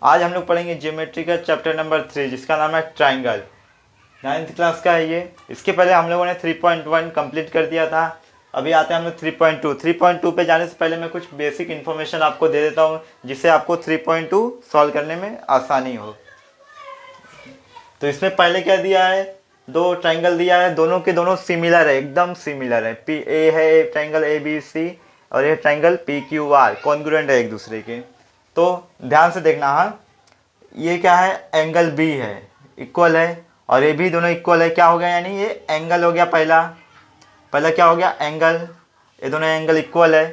आज हम लोग पढ़ेंगे ज्योमेट्री का चैप्टर नंबर 3 जिसका नाम है ट्राइंगल। 9th क्लास का है ये। इसके पहले हम लोगों ने 3.1 कंप्लीट कर दिया था। अभी आते हैं हम लोग 3.2। 3.2 पे जाने से पहले मैं कुछ बेसिक इन्फॉर्मेशन आपको दे देता हूँ जिससे आपको 3.2 सॉल्व करने में आसानी हो। तो इसमें पहले क्या दिया है, दो ट्राइंगल दिया है, दोनों के दोनों सिमिलर है, एकदम सिमिलर है। पी ए है ट्राइंगल ए बी सी और ये triangle P Q R congruent है एक दूसरे के। तो ध्यान से देखना। हाँ, ये क्या है, एंगल बी है, इक्वल है, और ये भी दोनों इक्वल है। क्या हो गया, यानी ये एंगल हो गया पहला। पहला क्या हो गया, एंगल। ये दोनों एंगल इक्वल है।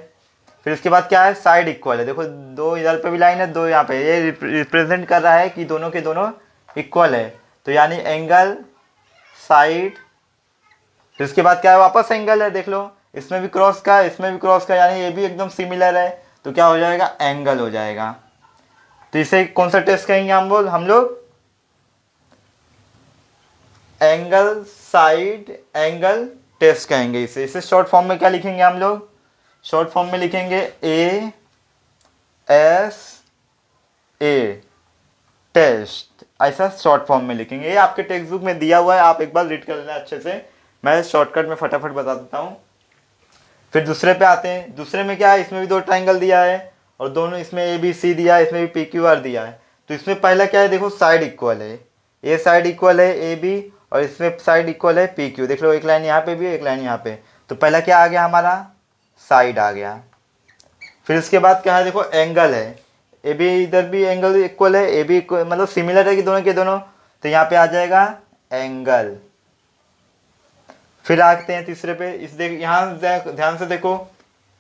फिर इसके बाद क्या है, साइड इक्वल है। देखो दो इधर पे भी लाइन है, दो यहाँ पे। ये रिप्रेजेंट कर रहा है कि दोनों के दोनों इक्वल है, तो यानी एंगल साइड। फिर इसके बाद क्या है, वापस एंगल है। देख लो, इसमें भी क्रॉस का, इसमें भी क्रॉस का, यानी ये भी एकदम सिमिलर है, तो क्या हो जाएगा, एंगल हो जाएगा। तो इसे कौन सा टेस्ट कहेंगे हम लोग एंगल साइड एंगल टेस्ट कहेंगे इसे। इसे शॉर्ट फॉर्म में क्या लिखेंगे हम लोग, शॉर्ट फॉर्म में लिखेंगे ए एस ए टेस्ट। ऐसा शॉर्ट फॉर्म में लिखेंगे। ये आपके टेक्स्ट बुक में दिया हुआ है, आप एक बार रीड कर लेना अच्छे से। मैं शॉर्टकट में फटाफट बता देता हूँ। फिर दूसरे पे आते हैं। दूसरे में क्या है, इसमें भी दो ट्राइंगल दिया है और दोनों, इसमें ए बी सी दिया है, इसमें भी पी क्यू आर दिया है। तो इसमें पहला क्या है, देखो साइड इक्वल है, ए साइड इक्वल है ए बी, और इसमें साइड इक्वल है पी क्यू। देख लो, एक लाइन यहाँ पे भी, एक लाइन यहाँ पे। तो पहला क्या आ गया हमारा, साइड आ गया। फिर इसके बाद क्या है, देखो एंगल है, ए बी, इधर भी एंगल इक्वल है, ए बी मतलब सिमिलर है कि दोनों के दोनों, तो यहाँ पे आ जाएगा एंगल। फिर आते हैं तीसरे पे। इस देख, यहाँ ध्यान से देखो,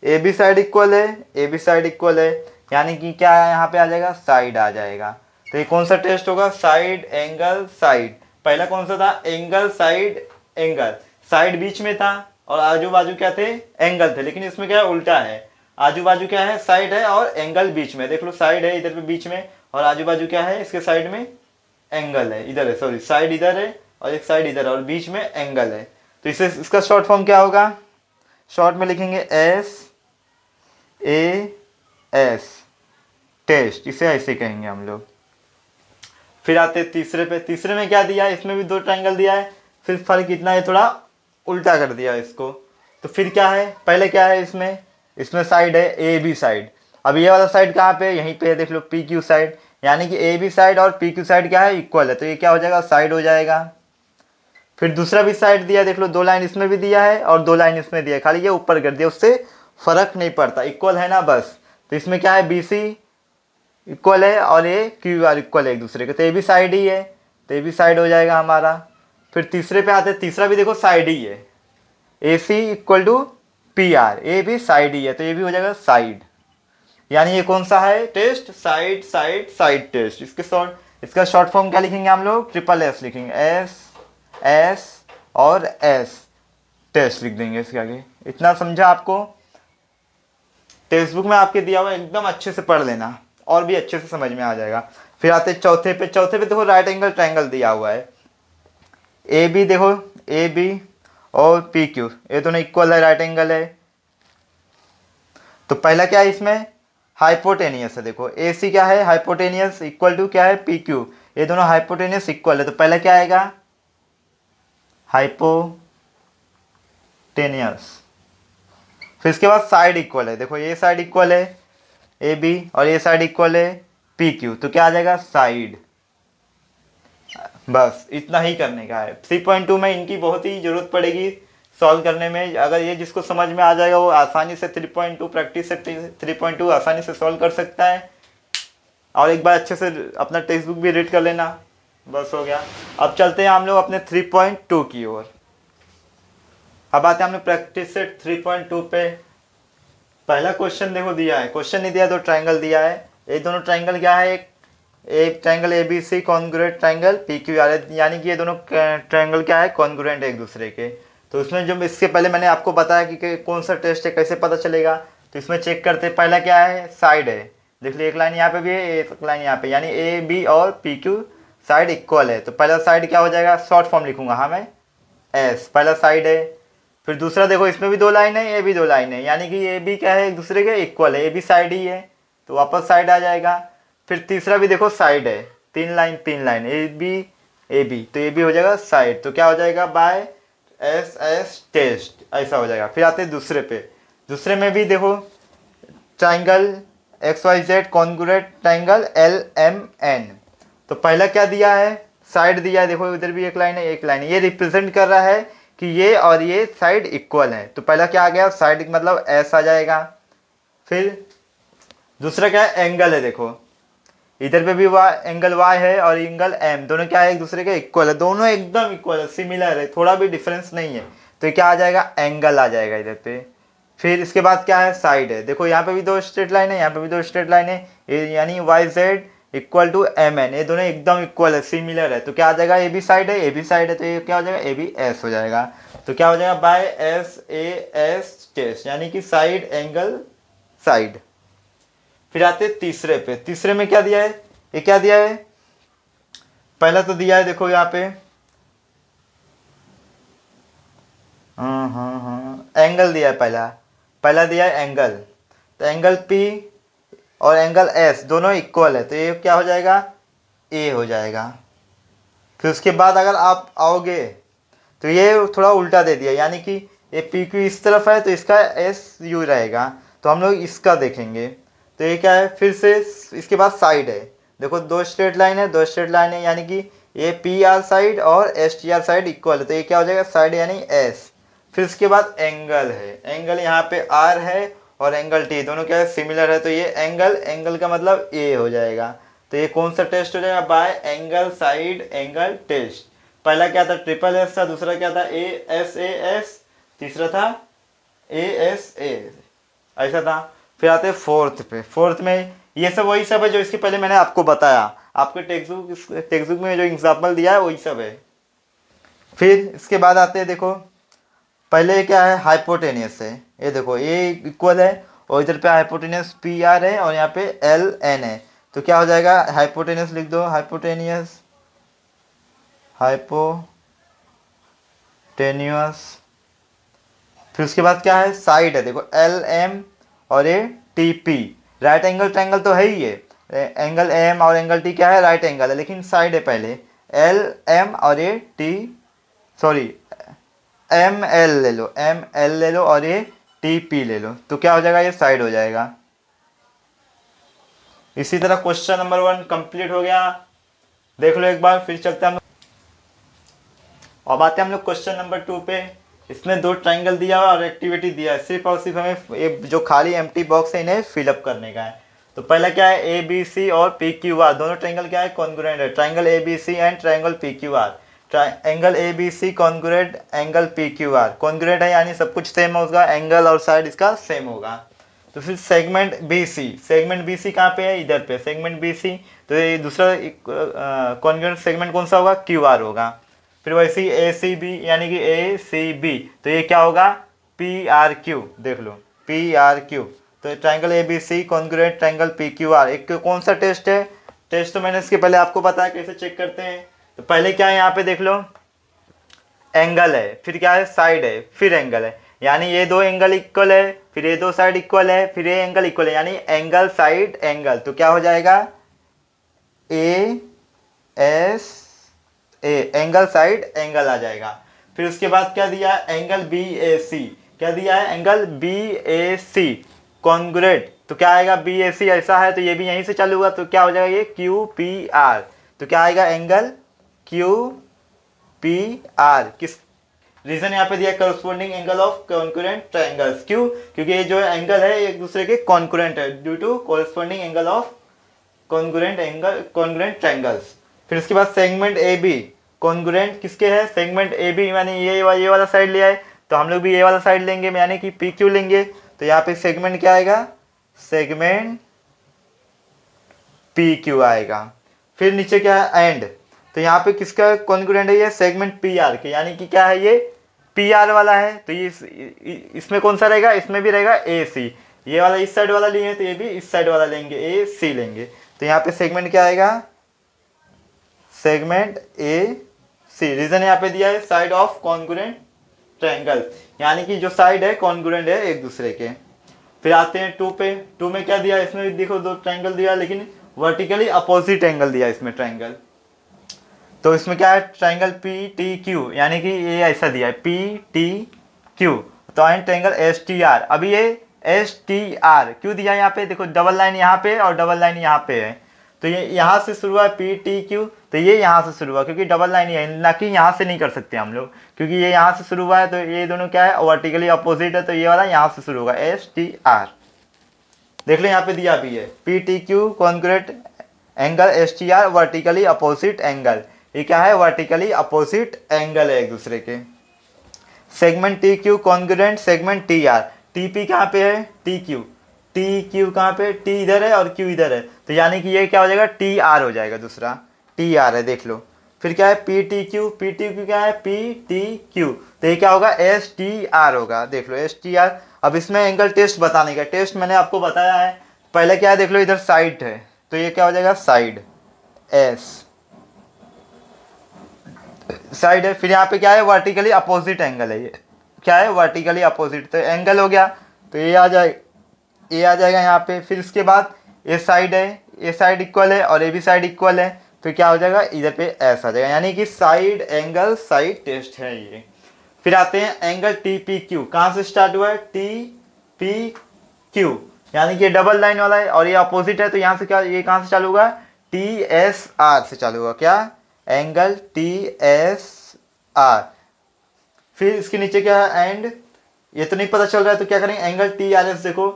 ए बी साइड इक्वल है, ए बी साइड इक्वल है, यानी कि क्या है, यहाँ पे आ जाएगा साइड आ जाएगा। तो ये कौन सा टेस्ट होगा, साइड एंगल साइड। पहला कौन सा था, एंगल साइड एंगल। साइड बीच में था और आजू बाजू क्या थे, एंगल थे। लेकिन इसमें क्या है, उल्टा है। आजू बाजू क्या है, साइड है और एंगल बीच में। देख लो, साइड है इधर पे बीच में, और आजू बाजू क्या है, इसके साइड में एंगल है, इधर है, सॉरी, साइड इधर है और एक साइड इधर है और बीच में एंगल है। तो इसे, इसका शॉर्ट फॉर्म क्या होगा, शॉर्ट में लिखेंगे एस ए एस टेस्ट। इसे ऐसे कहेंगे हम लोग। फिर आते तीसरे पे। तीसरे में क्या दिया है, इसमें भी दो ट्राइंगल दिया है। फिर फर्क इतना है, थोड़ा उल्टा कर दिया इसको। तो फिर क्या है, पहले क्या है, इसमें इसमें साइड है ए बी साइड। अब ये वाला साइड कहाँ पे, यहीं पे देख लो, पी क्यू साइड। यानी कि ए बी साइड और पी क्यू साइड क्या है, इक्वल है, तो ये क्या हो जाएगा, साइड हो जाएगा। फिर दूसरा भी साइड दिया, देख लो, दो लाइन इसमें भी दिया है और दो लाइन इसमें दिया है, खाली ये ऊपर कर दिया, उससे फर्क नहीं पड़ता, इक्वल है ना बस। तो इसमें क्या है, बी सी इक्वल है और ये क्यू आर इक्वल है एक दूसरे के, तो ये भी साइड ही है, तो ये भी साइड हो जाएगा हमारा। फिर तीसरे पे आते हैं। तीसरा भी देखो साइड ही है, ए सी इक्वल टू पी आर, ये भी साइड ही है, तो ये भी हो जाएगा साइड। यानी ये कौन सा है test, side side side test. इसका शॉर्ट फॉर्म क्या लिखेंगे हम लोग, ट्रिपल एस लिखेंगे, एस एस और एस टेस्ट लिख देंगे इसके आगे। इतना समझा आपको, टेक्स्ट बुक में आपके दिया हुआ है, एकदम अच्छे से पढ़ लेना और भी अच्छे से समझ में आ जाएगा। फिर आते चौथे पे। चौथे पे देखो, राइट एंगल ट्राइंगल दिया हुआ है, ए बी, देखो ए बी और पी क्यू, ये दोनों इक्वल है, राइट एंगल है। तो पहला क्या है, इसमें हाइपोटेनियस है। देखो ए सी क्या है, हाइपोटेनियस, इक्वल टू क्या है, पी क्यू, ये दोनों हाइपोटेनियस इक्वल है, तो पहला क्या आएगा, हाइपोटेनियस। फिर इसके बाद साइड इक्वल है। देखो ये साइड इक्वल है ए बी और ये साइड इक्वल है पी क्यू, तो क्या आ जाएगा, साइड। बस इतना ही करने का है। 3.2 में इनकी बहुत ही जरूरत पड़ेगी सॉल्व करने में। अगर ये जिसको समझ में आ जाएगा वो आसानी से 3.2 प्रैक्टिस से 3.2 आसानी से सॉल्व कर सकता है। और एक बार अच्छे से अपना टेक्स्ट बुक भी रीड कर लेना, बस हो गया। अब चलते हैं हम लोग अपने 3.2 की ओर। अब आते हैं हमने प्रैक्टिस सेट 3.2 पे। पहला क्वेश्चन देखो दिया है, क्वेश्चन नहीं दिया, दो ट्राइंगल दिया है। ये दोनों ट्राइंगल क्या है, एक triangle A B C congruent triangle P Q R, यानी कि ये दोनों ट्राइंगल क्या है, कॉन्ग्रुएंट है एक दूसरे के। तो इसमें जो इसके पहले मैंने आपको बताया कि कौन सा टेस्ट है, कैसे पता चलेगा। तो इसमें चेक करते हैं, पहला क्या है, साइड है। देख लीजिए, एक लाइन यहाँ पे भी है, एक लाइन यहाँ पे, यानी ए बी और पी क्यू साइड इक्वल है। तो पहला साइड क्या हो जाएगा, शॉर्ट फॉर्म लिखूंगा हाँ मैं, एस, पहला साइड है। फिर दूसरा देखो, इसमें भी दो लाइन है, ये भी दो लाइन है, यानी कि ये भी क्या है, एक दूसरे के इक्वल है, ये भी साइड ही है, तो वापस साइड आ जाएगा। फिर तीसरा भी देखो साइड है, तीन लाइन ए बी, तो ये भी हो जाएगा साइड, तो क्या हो जाएगा बाय एस एस टेस्ट, ऐसा हो जाएगा। फिर आते हैं दूसरे पे, दूसरे में भी देखो triangle X Y Z congruent triangle L M N. तो पहला क्या दिया है, साइड दिया है, देखो इधर भी एक लाइन है एक लाइन है, ये रिप्रेजेंट कर रहा है कि ये और ये साइड इक्वल है। तो पहला क्या आ गया, साइड मतलब एस आ जाएगा। फिर दूसरा क्या है, एंगल है, देखो इधर पे भी एंगल वाई है और एंगल एम, दोनों क्या है एक दूसरे के इक्वल है, दोनों एकदम इक्वल है, सिमिलर है, थोड़ा भी डिफरेंस नहीं है। तो ये क्या आ जाएगा, एंगल आ जाएगा इधर पे। फिर इसके बाद क्या है, साइड है, देखो यहाँ पे भी दो स्ट्रेट लाइन है, यहाँ पे भी दो स्ट्रेट लाइन है, यानी Y Z equal to M N, ये दोनों एकदम इक्वल है, सिमिलर है। तो क्या आ जाएगा, ए बी साइड है, ए बी साइड है, तो ये क्या हो जाएगा, ए बी एस हो जाएगा। तो क्या हो जाएगा, by S A S test, यानी कि साइड एंगल साइड। फिर आते तीसरे पे, तीसरे में क्या दिया है, ये क्या दिया है, पहला तो दिया है देखो यहाँ पे एंगल दिया है, पहला पहला दिया है एंगल, तो एंगल पी और एंगल एस दोनों इक्वल है, तो ये क्या हो जाएगा, ए हो जाएगा। फिर उसके बाद अगर आप आओगे तो ये थोड़ा उल्टा दे दिया, यानी कि ये पी क्यू इस तरफ है तो इसका एस यू रहेगा, तो हम लोग इसका देखेंगे। तो ये क्या है, फिर से इसके बाद साइड है, देखो दो स्ट्रेट लाइन है, दो स्ट्रेट लाइन है, यानी कि ये पी आर साइड और S T R side equal है, तो ये क्या हो जाएगा, साइड यानी एस। फिर उसके बाद एंगल है, एंगल यहाँ पे आर है और एंगल टी दोनों क्या है, सिमिलर है, तो ये एंगल एंगल का मतलब ए हो जाएगा। तो ये कौन सा टेस्ट हो जाएगा, by angle side angle test. पहला क्या था, ट्रिपल एस था, दूसरा क्या था, ए एस, तीसरा था ए एस ए, ऐसा था। फिर आते हैं फोर्थ पे, फोर्थ में ये सब वही सब है जो इसके पहले मैंने आपको बताया, आपके टेक्स्ट बुक में जो एग्जाम्पल दिया है वही सब है। फिर इसके बाद आते हैं, देखो पहले क्या है, हाइपोटेनियस है, ये देखो ये इक्वल है और इधर पे हाइपोटेनियस पी आर है और यहाँ पे एल एन है, तो क्या हो जाएगा, हाइपोटेनियस लिख दो, हाइपोटेनियस फिर उसके बाद क्या है, साइड है, देखो एल एम और ये T P, right angle triangle तो है ही ये, एंगल एम और एंगल टी क्या है, राइट एंगल है, लेकिन साइड है पहले एल एम और ये टी, सॉरी एम एल ले लो, एम एल ले लो और ये टी पी ले लो, तो क्या हो जाएगा, ये साइड हो जाएगा। इसी तरह क्वेश्चन नंबर 1 कंप्लीट हो गया, देख लो एक बार। फिर चलते हैं हम, अब आते हैं हम लोग क्वेश्चन नंबर 2 पे। इसमें दो ट्राइंगल दिया और एक्टिविटी दिया है, सिर्फ और सिर्फ हमें ये जो खाली एम्प्टी बॉक्स है इन्हें फिलअप करने का है। तो पहला क्या है, ए बी सी और पी क्यू आर दोनों ट्राइंगल क्या है, कॉन्ग्रुएंट है, triangle A B C and triangle P Q R. Angle A B C congruent angle P Q R, congruent है यानी सब कुछ सेम होगा, एंगल और साइड इसका सेम होगा। तो फिर segment B C, segment B C कहाँ पे है, इधर पे सेगमेंट बी सी, तो ये दूसरा कॉन्ग्रुएंट सेगमेंट कौन सा होगा, क्यू आर होगा। फिर वैसे ही ए सी बी, यानी कि ए सी बी, तो ये क्या होगा, पी आर क्यू, देख लो पी आर क्यू। तो triangle A B C congruent triangle P Q R, एक कौन सा टेस्ट है, टेस्ट तो मैंने इसके पहले आपको बताया कैसे चेक करते हैं। तो पहले क्या है, यहाँ पे देख लो एंगल है, फिर क्या है, साइड है, फिर एंगल है, यानी ये दो एंगल इक्वल है, फिर ये दो साइड इक्वल है, फिर ये एंगल इक्वल है, यानी एंगल साइड एंगल, तो क्या हो जाएगा, A S A, angle side angle आ जाएगा। फिर उसके बाद क्या दिया है, एंगल बी ए सी, क्या दिया है, angle B A C congruent, तो क्या आएगा, बी ए सी ऐसा है तो ये भी यहीं से चालू हुआ, तो क्या हो जाएगा, ये क्यू पी आर, तो क्या आएगा, एंगल क्यू पी आर। किस रीजन यहाँ पे दिया, corresponding angle of concurrent triangles, क्यों, क्योंकि ये जो एंगल है एक दूसरे के कॉन्करेंट है, due to corresponding angle of congruent triangles. फिर उसके बाद सेगमेंट ए बी कॉन्ग्रुएंट किसके है, सेगमेंट ए बी यानी ये वाला साइड लिया है, तो हम लोग भी ये वाला साइड लेंगे, यानी कि पी क्यू लेंगे, तो यहाँ पे सेगमेंट क्या आएगा, सेगमेंट पी क्यू आएगा। फिर नीचे क्या है, एंड, तो यहाँ पे किसका कॉन्ग्रुएंट है, ये सेगमेंट पी आर के, यानी कि क्या है, ये पी आर वाला है, तो ये इसमें कौन सा रहेगा, इसमें भी रहेगा ए सी, ये वाला इस साइड वाला लिए तो ये भी इस साइड वाला लेंगे, ए सी लेंगे, तो यहाँ पे सेगमेंट क्या आएगा, सेगमेंट ए सी। रीजन यहाँ पे दिया है साइड ऑफ कॉन्ग्रुएंट ट्रायंगल, यानी कि जो साइड है कॉन्ग्रुएंट है एक दूसरे के। फिर आते हैं 2 पे, 2 में क्या दिया, इसमें भी देखो दो ट्रायंगल दिया, लेकिन वर्टिकली अपोजिट एंगल दिया इसमें ट्राइंगल। तो इसमें क्या है, ट्राइंगल पी टी क्यू, यानी कि ये ऐसा दिया है पी टी क्यू। तो and triangle S T R. अभी ये एस टी आर क्यों दिया है यहाँ पे, देखो डबल लाइन यहाँ पे और डबल लाइन यहाँ पे है, तो ये यहाँ से शुरू हुआ पी टी क्यू, तो ये यहाँ से शुरू हुआ क्योंकि डबल लाइन है, ना कि यहाँ से नहीं कर सकते हम लोग, क्योंकि ये यहाँ से शुरू हुआ है, तो ये दोनों क्या है वर्टिकली अपोजिट है, तो ये वाला यहाँ से शुरू होगा एस टी आर। देख लो यहाँ पे दिया भी है P T Q congruent angle S T R vertically opposite angle. ये क्या है, वर्टिकली अपोजिट एंगल है एक दूसरे के। Segment T Q congruent segment T R. T P कहाँ पे है, टी क्यू, टी क्यू कहाँ पे, टी इधर है और क्यू इधर है, तो यानी कि ये क्या हो जाएगा टी आर हो जाएगा, दूसरा टी आर है, देख लो। फिर क्या है पी टी क्यू क्या है पी टी क्यू, तो ये क्या होगा एस टी आर होगा, देख लो एस टी आर। अब इसमें एंगल टेस्ट बताने का, टेस्ट मैंने आपको बताया है पहले, क्या है देख लो इधर साइड है, तो ये क्या हो जाएगा साइड एस, साइड है। फिर यहाँ पे क्या है वर्टिकली अपोजिट एंगल है, ये क्या है वर्टिकली अपोजिट, तो एंगल हो गया, तो ये आ जाएगा यहाँ पे। फिर इसके बाद ये साइड है, ये साइड इक्वल है और ये भी साइड इक्वल है, तो क्या हो जाएगा इधर पे ऐसा आ जाएगा, यानी कि साइड एंगल साइड टेस्ट है ये। फिर आते हैं एंगल टी पी क्यू, कहाँ से स्टार्ट हुआ है टी पी क्यू, यानी कि ये डबल लाइन वाला है और ये अपोजिट है, तो यहाँ से क्या, ये कहाँ से चालू होगा टी एस आर से चालू होगा, क्या एंगल टी एस आर। फिर इसके नीचे क्या है एंड, ये तो नहीं पता चल रहा है, तो क्या करेंगे एंगल टी आर एस, देखो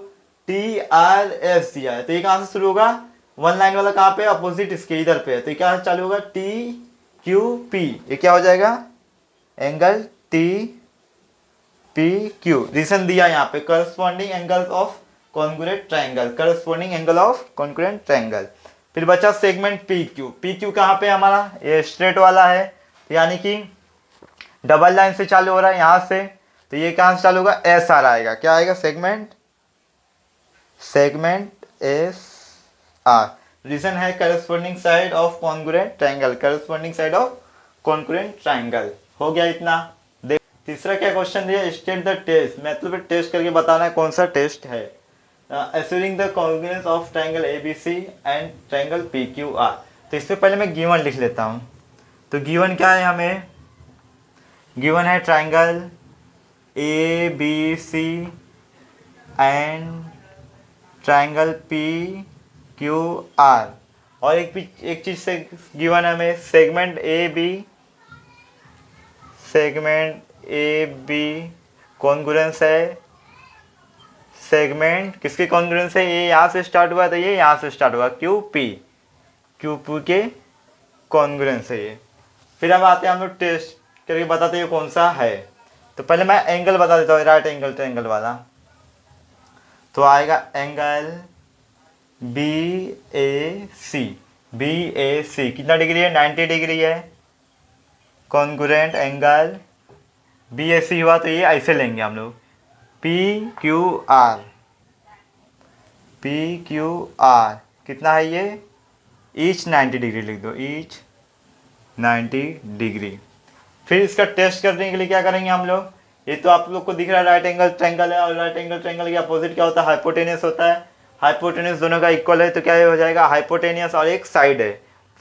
टी आर एस दिया है, तो ये कहाँ से शुरू होगा, वन लाइन वाला कहाँ पे अपोजिट इसके इधर पे है, तो ये क्या चालू होगा टी क्यू पी, ये क्या हो जाएगा angle T P Q. Reason दिया यहाँ पे corresponding angle of congruent triangle, corresponding angle of congruent triangle. फिर बचा सेगमेंट पी क्यू कहाँ पे हमारा, ये स्ट्रेट वाला है, यानी कि डबल लाइन से चालू हो रहा है यहाँ से, तो ये कहाँ से चालू होगा एस आर आएगा, क्या आएगा सेगमेंट एस आर। रीजन है corresponding side of congruent triangle, corresponding side of congruent triangle. हो गया इतना। देख तीसरा क्या क्वेश्चन दिया, स्टेट द टेस्ट, मतलब टेस्ट करके बताना है कौन सा टेस्ट है। Assuring the congruence of triangle ABC and triangle PQR. तो इससे पहले मैं गिवन लिख लेता हूँ। तो गिवन क्या है हमें, गिवन है triangle A B C and triangle P Q R, और एक चीज से गिवन है हमें सेगमेंट ए बी कॉन्ग्रुएंस है, सेगमेंट किसके कॉन्ग्रुएंस है, ये यहाँ से स्टार्ट हुआ तो ये यहाँ से स्टार्ट हुआ क्यू पी के कॉन्ग्रुएंस है ये। फिर अब आते हैं हम लोग टेस्ट करके बताते हैं कौन सा है। तो पहले मैं एंगल बता देता हूँ, राइट एंगल ट्रायंगल वाला, तो आएगा एंगल बी ए सी कितना डिग्री है 90 डिग्री है, कॉन्ग्रुएंट एंगल बी ए सी हुआ, तो ये ऐसे लेंगे हम लोग पी क्यू आर कितना है ये, ईच 90 डिग्री लिख दो, ईच 90 डिग्री। फिर इसका टेस्ट करने के लिए क्या करेंगे हम लोग, ये तो आप लोग को दिख रहा है राइट एंगल ट्रायंगल है, और राइट एंगल ट्रायंगल के अपोजिट क्या होता है हाइपोटेनियस होता है, हाइपोटेनियस दोनों का इक्वल है, तो क्या हो जाएगा हाइपोटेनियस, और एक साइड है,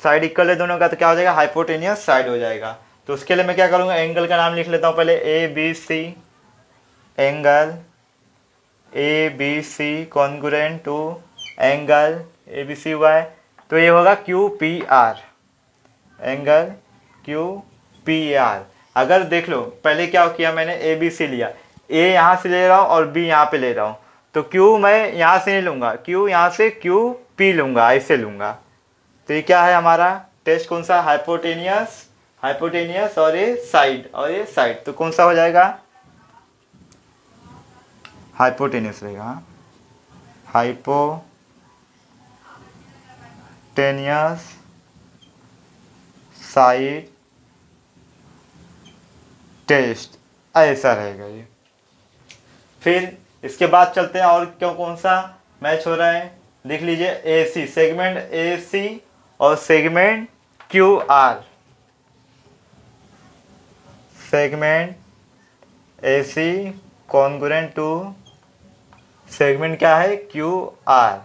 साइड इक्वल है दोनों का, तो क्या हो जाएगा हाइपोटेनियस साइड हो जाएगा। तो उसके लिए मैं क्या करूँगा एंगल का नाम लिख लेता हूँ पहले A B C, angle A B C congruent to angle A B C हुआ है, तो ये होगा Q P R, angle Q P R. अगर देख लो पहले क्या किया मैंने ए बी सी लिया, ए यहाँ से ले रहा हूँ और बी यहाँ पे ले रहा हूँ, तो क्यू मैं यहाँ से नहीं लूँगा, क्यू यहाँ से क्यू पी लूँगा, ऐसे लूँगा। तो ये क्या है हमारा टेस्ट कौन सा, हाइपोटेनियस और ये साइड, तो कौन सा हो जाएगा हाइपोटेनियस रहेगा, हाइपोटेनियस साइड टेस्ट ऐसा रहेगा ये। फिर इसके बाद चलते हैं और क्यों कौन सा मैच हो रहा है, देख लीजिए ए सी, सेगमेंट ए सी और segment Q R, segment A C congruent to segment क्या है क्यू आर।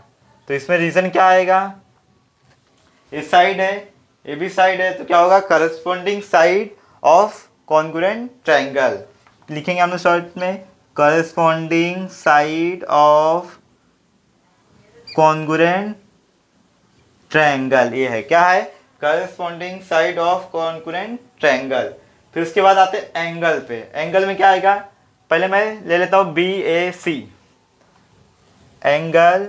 तो इसमें रीजन क्या आएगा, ए साइड है, ए भी साइड है, तो क्या होगा, corresponding side of congruent triangle. लिखेंगे हम लोग शॉर्ट में, corresponding side of congruent triangle. ये है, क्या है, corresponding side of congruent triangle. फिर उसके बाद आते हैं एंगल पे। एंगल में क्या आएगा, पहले मैं ले लेता हूँ B A C, angle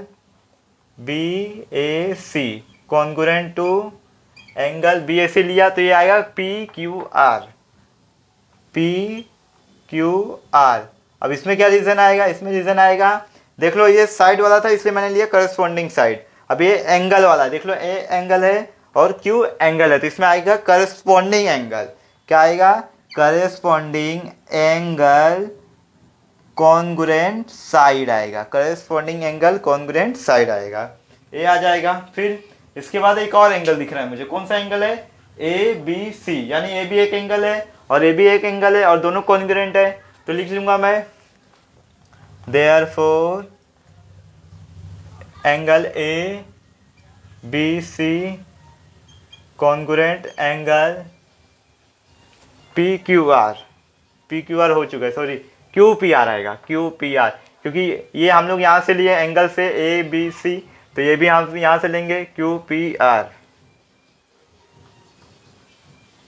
B A C congruent to angle B A C लिया तो ये आएगा P Q R, P Q R. अब इसमें क्या रीजन आएगा, इसमें रीजन आएगा, देख लो ये साइड वाला था इसलिए मैंने लिया करस्पॉन्डिंग साइड। अब ये एंगल वाला, देख लो ए एंगल है और क्यू एंगल है, तो इसमें आएगा करस्पॉन्डिंग एंगल। क्या आएगा, करस्पॉन्डिंग एंगल कॉन्ग्रुएंट साइड आएगा, करस्पॉन्डिंग एंगल कॉन्ग्रुएंट साइड आएगा, ये आ जाएगा। फिर इसके बाद एक और एंगल दिख रहा है मुझे, कौन सा एंगल है, ए बी सी, यानी ए भी एक एंगल है और ए भी एक एंगल है और दोनों कॉन्ग्रुएंट है, तो लिख लूंगा मैं therefore angle A B C congruent angle P Q R, P Q R हो चुका है, सॉरी क्यू पी आर आएगा, क्यू पी आर, क्योंकि ये हम लोग यहाँ से लिए एंगल से ए बी सी, तो ये भी हम यहाँ से लेंगे Q P R,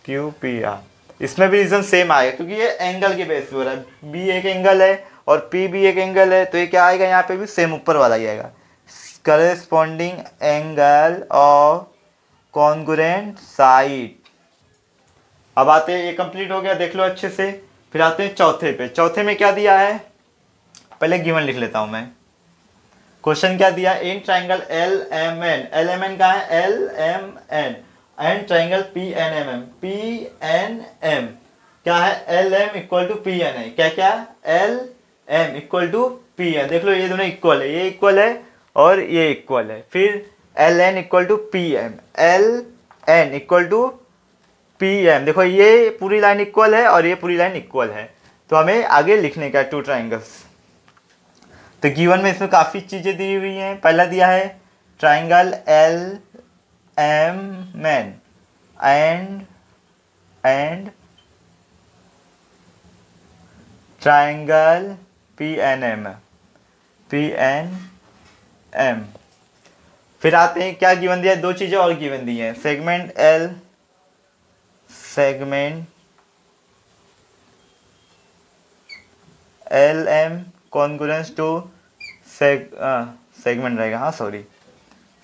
Q P are. इसमें भी रीजन सेम आएगा क्योंकि ये एंगल के बेस पे हो रहा है, बी एक एंगल है और पी भी एक एंगल है, तो ये क्या आएगा, यहाँ पे भी सेम ऊपर वाला ही आएगा, corresponding angle of congruent side. अब आते हैं, ये कंप्लीट हो गया, देख लो अच्छे से। फिर आते हैं चौथे पे। चौथे में क्या दिया है, पहले गिवन लिख लेता हूं मैं। क्वेश्चन क्या दिया, in triangle L M N, L M N कहा है, L M N, and triangle P N M M, P N M क्या है, L M equal to P N है, क्या क्या, L M equal to P N, देख लो ये दोनों इक्वल है, ये इक्वल है और ये इक्वल है। फिर L N equal to P M, L N equal to P M, देखो ये पूरी लाइन इक्वल है और ये पूरी लाइन इक्वल है, तो हमें आगे लिखने का टू ट्राइंगल्स। तो गिवन में इसमें काफ़ी चीज़ें दी हुई हैं। पहला दिया है triangle L M N and triangle P N M, P N M. फिर आते हैं, क्या गिवन दिया है, दो चीज़ें और गिवन दी हैं, segment L, segment L M congruence to segment रहेगा, हाँ सॉरी,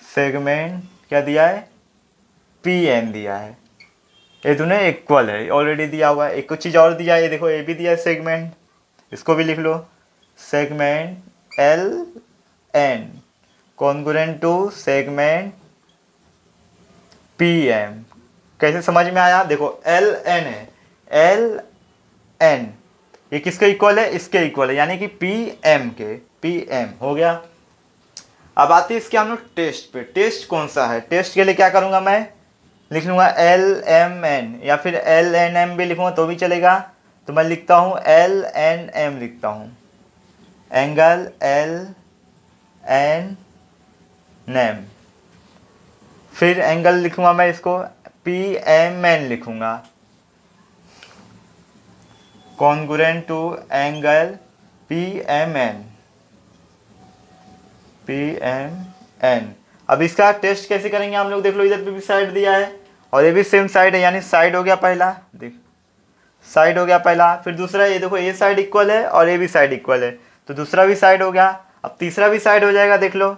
सेगमेंट क्या दिया है, पी एन दिया है, ये दोनों इक्वल है, ऑलरेडी दिया हुआ है। एक कुछ चीज़ और दिया है, ये देखो ए भी दिया है सेगमेंट, इसको भी लिख लो, segment L N congruent to segment P M. कैसे समझ में आया, देखो एल एन है, एल एन ये किसके इक्वल है, इसके इक्वल है, यानी कि पी एम के, पी एम हो गया। अब आते हैं इसके हम लोग टेस्ट पे। टेस्ट कौन सा है, टेस्ट के लिए क्या करूंगा मैं, लिख लूंगा एल एम एन या फिर एल एन एम भी लिखूंगा तो भी चलेगा, तो मैं लिखता हूँ एल एन एम लिखता हूँ, एंगल एल एन एम। फिर एंगल लिखूंगा मैं इसको पी एम एन लिखूंगा, congruent to angle P M N, P M N. अब इसका टेस्ट कैसे करेंगे हम लोग, देख लो इधर पे भी साइड दिया है और ये भी सेम साइड है, यानी साइड हो गया पहला, देख साइड हो गया पहला। फिर दूसरा, ये देखो ये साइड इक्वल है और ये भी साइड इक्वल है, तो दूसरा भी साइड हो गया। अब तीसरा भी साइड हो जाएगा, देख लो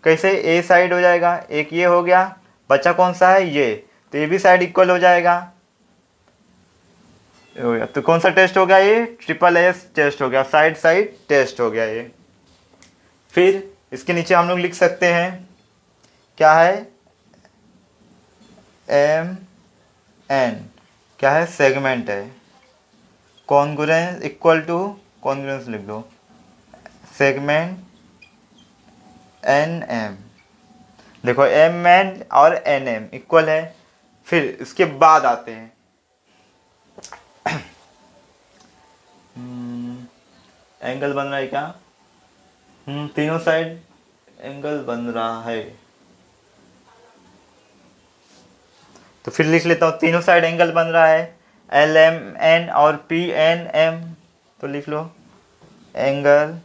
कैसे, ए साइड हो जाएगा, एक ये हो गया, बचा कौन सा है ये, तो ये भी साइड इक्वल हो जाएगा। तो कौन सा टेस्ट हो गया, ये ट्रिपल एस टेस्ट हो गया, साइड साइड टेस्ट हो गया ये। फिर इसके नीचे हम लोग लिख सकते हैं, क्या है, एम एन क्या है, सेगमेंट है, कॉन्ग्रुएंस इक्वल टू, कॉन्ग्रुएंस लिख दो, सेगमेंट एन एम, देखो एम एन और एन एम इक्वल है। फिर इसके बाद आते हैं एंगल बन रहा है क्या, तीनों साइड एंगल बन रहा है, तो फिर लिख लेता हूँ, तीनों साइड एंगल बन रहा है LMN और PNM, तो लिख लो angle,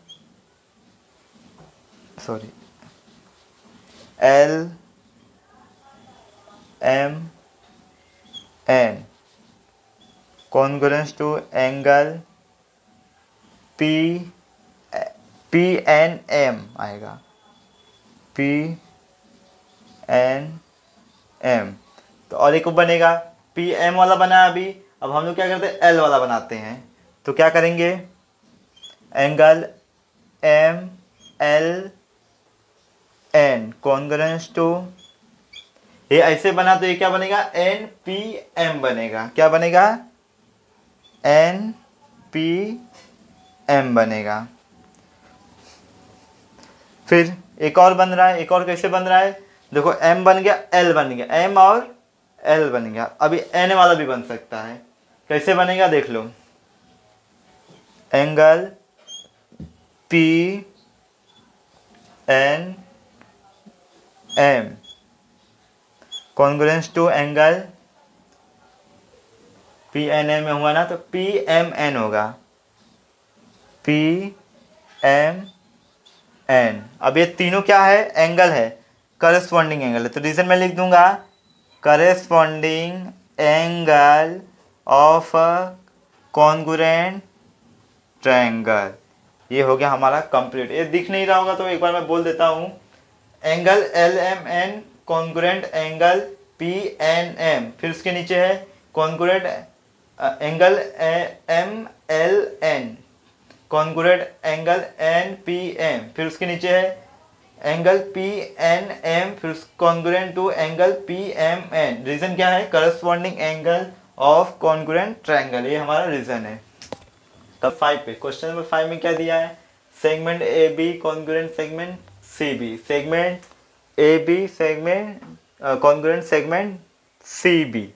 sorry, LMN congruence to angle PNM आएगा, PNM। तो और एक बनेगा PM वाला बना अभी, अब हम लोग क्या करते हैं, L वाला बनाते हैं। तो क्या करेंगे, एंगल MLN कॉन्ग्रुएंस टू, ये ऐसे बना तो ये क्या बनेगा, NPM बनेगा। क्या बनेगा, NPM बनेगा। फिर एक और बन रहा है, एक और कैसे बन रहा है, देखो M बन गया, L बन गया, M और L बन गया। अभी N वाला भी बन सकता है, कैसे बनेगा देख लो, angle PNM congruence to angle PNM में हुआ ना, तो PMN होगा, PMN। अब ये तीनों क्या है, एंगल है, करस्पॉन्डिंग एंगल है। तो रीजन मैं लिख दूंगा, corresponding angle of congruent triangle. ये हो गया हमारा कंप्लीट। ये दिख नहीं रहा होगा तो एक बार मैं बोल देता हूँ, angle LMN congruent angle PNM, फिर उसके नीचे है congruent angle MLN congruent angle NPM, फिर उसके नीचे है एंगल PNM, फिर congruent to angle PMN। Reason क्या है, corresponding angle of congruent triangle, ये हमारा रीजन है। तब 5 पे, क्वेश्चन नंबर 5 में क्या दिया है, segment AB congruent segment CB, segment AB segment congruent segment CB।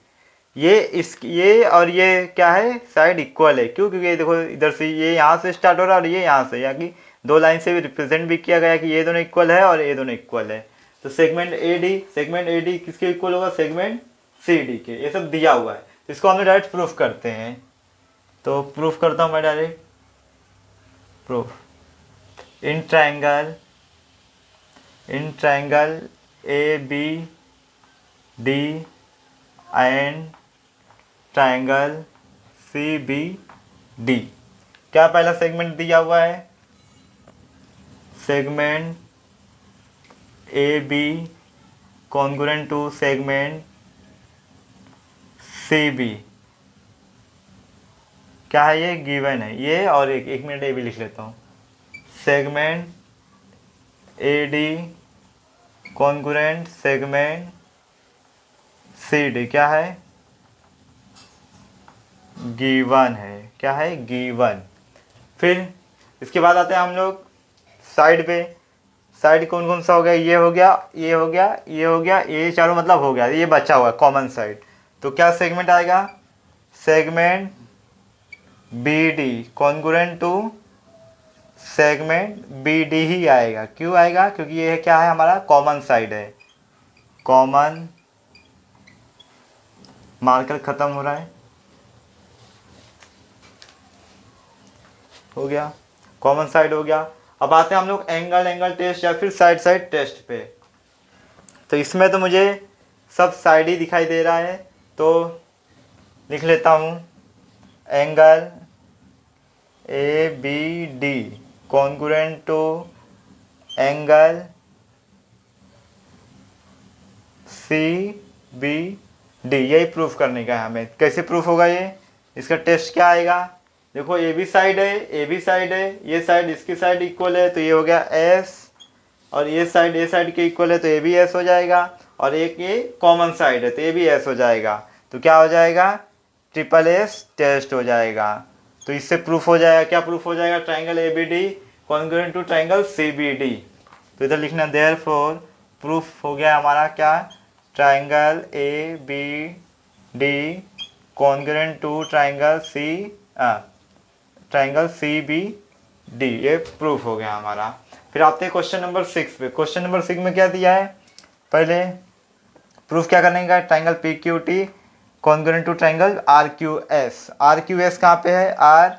ये और ये क्या है, साइड इक्वल है। क्यों, क्योंकि देखो इधर से ये यहाँ से स्टार्ट हो रहा है और ये यहाँ से, यानी कि दो लाइन से भी रिप्रेजेंट भी किया गया कि ये दोनों इक्वल है और ये दोनों इक्वल है। तो सेगमेंट AD किसके इक्वल होगा, सेगमेंट CD के। ये सब दिया हुआ है, तो इसको हम डायरेक्ट प्रूफ करते हैं। तो प्रूफ करता हूँ मैं direct, proof in triangle ABD and triangle CBD। क्या पहला सेगमेंट दिया हुआ है, segment AB congruent to segment CB। क्या है, ये गिवन है ये, और एक मिनट ये भी लिख लेता हूँ, segment AD congruent segment CD क्या है, गिवन है। क्या है, गिवन। फिर इसके बाद आते हैं हम लोग साइड पे। साइड कौन कौन सा हो गया, ये हो गया, ये हो गया, ये हो गया, ये चारों मतलब हो गया, ये बचा हुआ कॉमन साइड। तो क्या सेगमेंट आएगा, segment BD congruent to segment BD ही आएगा। क्यों आएगा, क्योंकि ये क्या है, हमारा कॉमन साइड है। कॉमन, मार्कर खत्म हो रहा है, हो गया, कॉमन साइड हो गया। अब आते हैं हम लोग एंगल टेस्ट या फिर साइड टेस्ट पे। तो इसमें तो मुझे सब साइड ही दिखाई दे रहा है, तो लिख लेता हूँ angle ABD congruent to angle CBD। यही प्रूफ करने का है हमें। कैसे प्रूफ होगा ये, इसका टेस्ट क्या आएगा, देखो AB साइड है, ये साइड इसकी साइड इक्वल है, तो ये हो गया S, और ये साइड के इक्वल है, तो ये भी S हो जाएगा, और एक ये कॉमन साइड है तो ये भी S हो जाएगा। तो क्या हो जाएगा, SSS टेस्ट हो जाएगा। तो इससे प्रूफ हो जाएगा, क्या प्रूफ हो जाएगा, triangle ABD congruent to triangle CBD। तो इधर लिखना देयरफॉर प्रूफ हो गया हमारा क्या, triangle ABD congruent to triangle CBD, ये प्रूफ हो गया हमारा। फिर आते हैं क्वेश्चन नंबर 6 पे। क्वेश्चन नंबर 6 में क्या दिया है, पहले प्रूफ क्या करने का, triangle P Q T congruent to triangle R Q S. R Q S कहाँ पे है, आर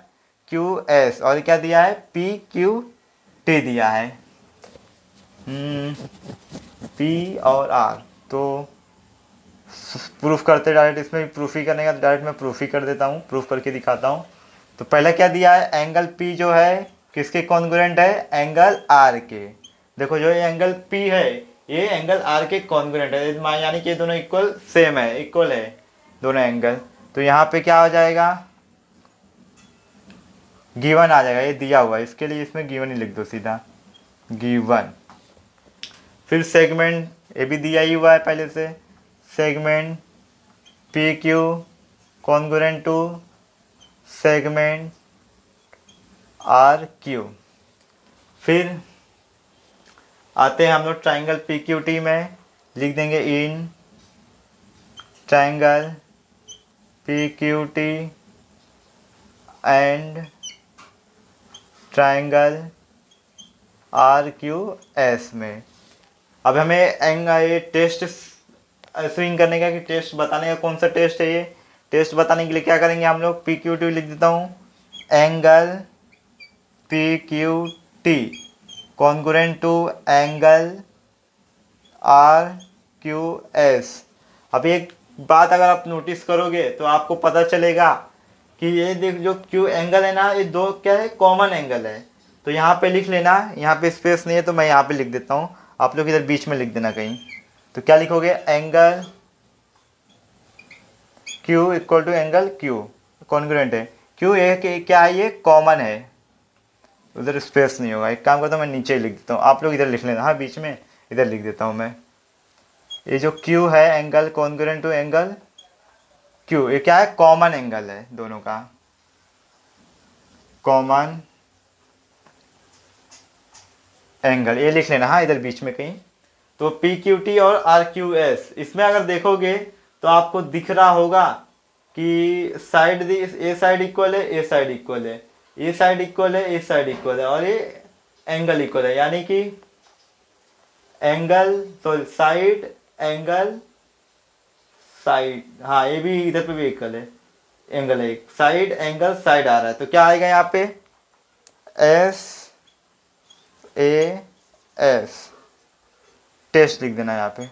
क्यू एस, और क्या दिया है, पी क्यू टी दिया है, पी और आर। तो प्रूफ करते डायरेक्ट, इसमें भी प्रूफ ही करने का, डायरेक्ट मैं प्रूफ ही कर देता हूँ, प्रूफ करके दिखाता हूँ। तो पहले क्या दिया है, एंगल पी जो है किसके कॉन्ग्रुएंट है, एंगल आर के। देखो जो ये एंगल पी है ये एंगल आर के कॉन्ग्रुएंट है, यानी कि ये दोनों इक्वल सेम है, इक्वल है दोनों एंगल। तो यहाँ पे क्या हो जाएगा, गिवन आ जाएगा, ये दिया हुआ है, इसके लिए इसमें गिवन ही लिख दो सीधा, गिवन। फिर सेगमेंट, ये भी दिया ही हुआ है पहले से, segment P Q congruent to segment R Q. फिर आते हैं हम लोग ट्राइंगल पी क्यू टी में, लिख देंगे in triangle P Q T and triangle R Q S में। अब हमें ये टेस्ट स्विंग करने का, कि टेस्ट बताने का, कौन सा टेस्ट है ये, टेस्ट बताने के लिए क्या करेंगे हम लोग, पी क्यू टी लिख देता हूँ, angle P Q T congruent to angle R Q S. अब एक बात अगर आप नोटिस करोगे तो आपको पता चलेगा कि ये देख जो क्यू एंगल है ना, ये दो क्या है, कॉमन एंगल है। तो यहाँ पे लिख लेना, यहाँ पे स्पेस नहीं है तो मैं यहाँ पे लिख देता हूँ, आप लोग इधर बीच में लिख देना कहीं। तो क्या लिखोगे, angle Q equal to angle Q congruent है, क्यू ये क्या है, ये कॉमन है, उधर स्पेस नहीं होगा। एक काम करता हूँ मैं नीचे लिख देता हूँ, आप लोग इधर लिख लेना, हाँ बीच में इधर लिख देता हूँ मैं। ये जो क्यू है angle congruent to angle Q, ये क्या है, कॉमन एंगल है दोनों का, कॉमन एंगल, ये लिख लेना हाँ इधर बीच में कहीं। तो पी क्यू टी और आर क्यू एस, इसमें अगर देखोगे तो आपको दिख रहा होगा कि साइड ए साइड इक्वल है, ए साइड इक्वल है, ए साइड इक्वल है, ए साइड इक्वल है, और ये एंगल इक्वल है, यानी कि angle sorry side angle side, हाँ ये भी इधर पे भी इक्वल है, एंगल है, साइड एंगल साइड आ रहा है। तो क्या आएगा यहाँ पे, एस ए एस, टेस्ट लिख देना यहाँ पे,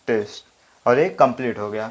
टेस्ट, और ये कंप्लीट हो गया।